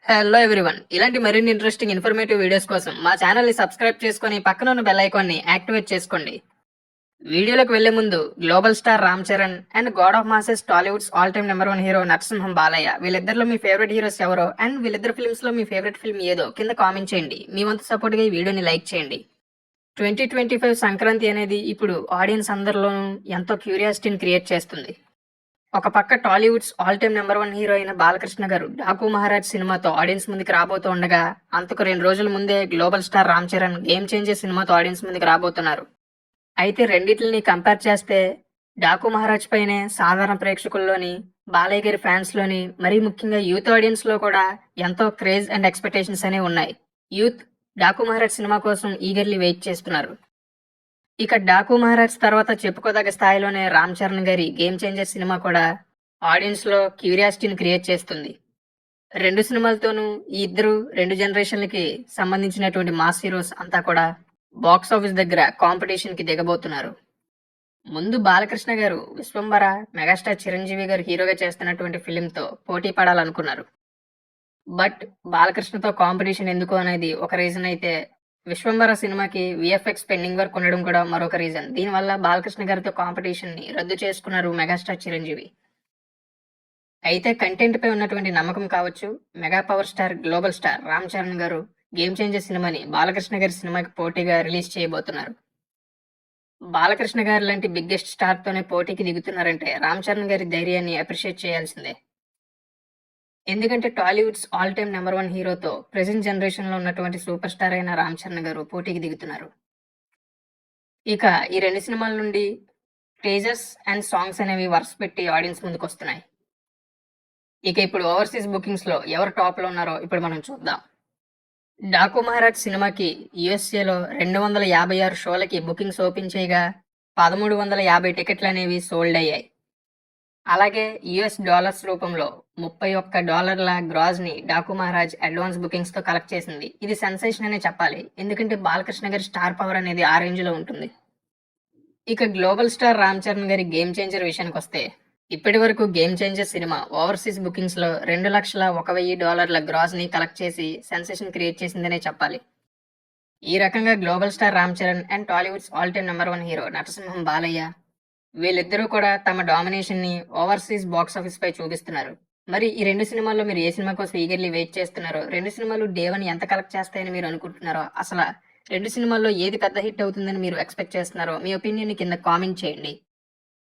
Hello everyone, ఇలాంటి మరిన్ని interesting informative videos కోసం మా ఛానల్ని సబ్స్క్రైబ్ చేసుకొని పక్కన ఉన్న బెల్ ఐకాన్ని యాక్టివేట్ చేసుకోండి. వీడియోలోకి వెళ్లే ముందు global star Ram Charan and god of masses Tollywood's all time number 1 hero Narasimham Balayya వీళ్ళిద్దరిలో మీ ఫేవరెట్ హీరోస్ ఎవరో అండ్ వీళ్ళిద్దరు ఫిల్మ్స్ లో మీ ఫేవరెట్ ఫిల్మ్ ఏదో కింద కామెంట్ చేయండి. మీ వంతు సపోర్ట్ గా ఈ వీడియోని లైక్ చేయండి. 2025 సంక్రాంతి అనేది ఇప్పుడు ఆడియన్స్ అందరిలోనూ ఎంతో క్యూరియాసిటీని క్రియేట్ చేస్తుంది. ఒక పక్క Tollywood's all time number 1 hero అయిన బాలకృష్ణ గారు డాకు మహారాజ్ సినిమాతో ఆడియన్స్ ముందుకు రాబోతూ ఉండగా, అంతకు 2 రోజుల ముందే global star Ram Charan game changer సినిమాతో ఆడియన్స్ ముందుకు రాబోతున్నారు. అయితే రెండింటిని కంపేర్ చేస్తే డాకు మహారాజ్ పైనే సాధారణ ప్రేక్షకుల్లోని, బాలయ్య గారి ఫ్యాన్స్ లోని, మరీ ముఖ్యంగా యూత్ ఆడియన్స్ లో కూడా ఎంతో క్రేజ్ అండ్ ఎక్స్పెక్టేషన్స్ అనేవి ఉన్నాయి. యూత్ డాకు మహారాజ్ సినిమా కోసం ఈగర్లీ వెయిట్ చేస్తున్నారు. ఇక డాకు మహారాజ్ తర్వాత చెప్పుకోదగ్గ స్థాయిలోనే రామ్ చరణ్ గారి గేమ్ చేంజర్ సినిమా కూడా ఆడియన్స్ లో క్యూరియాసిటీని క్రియేట్ చేస్తుంది. 2 సినిమాలతోనూ ఈ ఇద్దరు 2 జనరేషన్లకి సంబంధించినటువంటి మాస్ హీరోస్ అంతా కూడా బాక్స్ ఆఫీస్ దగ్గర కాంపిటీషన్ కి దిగబోతున్నారు. ముందు బాలకృష్ణ గారు విశ్వంబర మెగాస్టార్ చిరంజీవి గారు హీరోగా చేస్తున్నటువంటి ఫిలింతో పోటీ పడాలనుకున్నారు. బట్ బాలకృష్ణతో కాంపిటీషన్ ఎందుకు అనేది ఒక రీజన్ అయితే, విశ్వంబర సినిమాకి విఎఫ్ఎక్స్ పెండింగ్ వర్క్ ఉండడం కూడా మరొక రీజన్. దీనివల్ల బాలకృష్ణ గారితో కాంపిటీషన్ ని రద్దు చేసుకున్నారు మెగాస్టార్ చిరంజీవి. అయితే కంటెంట్ పై ఉన్నటువంటి నమ్మకం కావచ్చు, mega power star global star Ram Charan గారు గేమ్ చేంజర్ సినిమాని బాలకృష్ణ గారి సినిమాకి పోటీగా రిలీజ్ చేయబోతున్నారు. బాలకృష్ణ గారి లాంటి బిగ్గెస్ట్ స్టార్ తోనే పోటీకి దిగుతున్నారంటే రామ్ చరణ్ గారి ధైర్యాన్ని అప్రిషియేట్ చేయాల్సిందే. ఎందుకంటే టాలీవుడ్స్ ఆల్ టైమ్ నెంబర్ 1 హీరోతో ప్రెసెంట్ జనరేషన్ లో ఉన్నటువంటి సూపర్ స్టార్ అయిన రామ్ చరణ్ గారు పోటీకి దిగుతున్నారు. ఇక ఈ 2 సినిమాల నుండి టీజర్స్ అండ్ సాంగ్స్ అనేవి వరుస పెట్టి ఆడియన్స్ ముందుకు వస్తున్నాయి. ఇక ఇప్పుడు ఓవర్సీస్ బుకింగ్స్ లో ఎవరు టాప్ లో ఉన్నారో ఇప్పుడు మనం చూద్దాం. డాకు మహారాజ్ సినిమాకి యుఎస్ఏలో 256 షోలకి బుకింగ్స్ ఓపెన్ చేయగా 1350 టికెట్లు అనేవి సోల్డ్ అయ్యాయి. అలాగే యుఎస్ డాలర్స్ రూపంలో $31 గ్రాస్ ని డాకు మహారాజ్ అడ్వాన్స్ బుకింగ్స్ తో కలెక్ట్ చేసింది. ఇది సెన్సేషన్ అనే చెప్పాలి, ఎందుకంటే బాలకృష్ణ గారి స్టార్ పవర్ అనేది ఆ రేంజ్ లో ఉంటుంది. ఇక గ్లోబల్ స్టార్ రామ్ చరణ్ గారి గేమ్ చేంజర్ విషయానికి వస్తే, ఇప్పటి వరకు game changer cinema overseas bookings లో $2,01,000 గ్రాస్ ని కలెక్ట్ చేసి సెన్సేషన్ క్రియేట్ చేసిందనే చెప్పాలి. ఈ రకంగా global star Ram Charan and Tollywood's all time number 1 hero Narasimham Balayya వీళ్ళిద్దరూ కూడా తమ డామినేషన్ ని ఓవర్సీస్ బాక్స్ ఆఫీస్ పై చూపిస్తున్నారు. మరి ఈ 2 సినిమాల్లో మీరు ఏ సినిమా కోసం ఈగర్లీ వెయిట్ చేస్తున్నారో, 2 సినిమాలు డే 1 ఎంత కలెక్ట్ చేస్తాయని మీరు అనుకుంటున్నారో, అసలు 2 సినిమాల్లో ఏది పెద్ద హిట్ అవుతుందని మీరు ఎక్స్పెక్ట్ చేస్తున్నారో మీ ఒపీనియన్ కింద కామెంట్ చేయండి.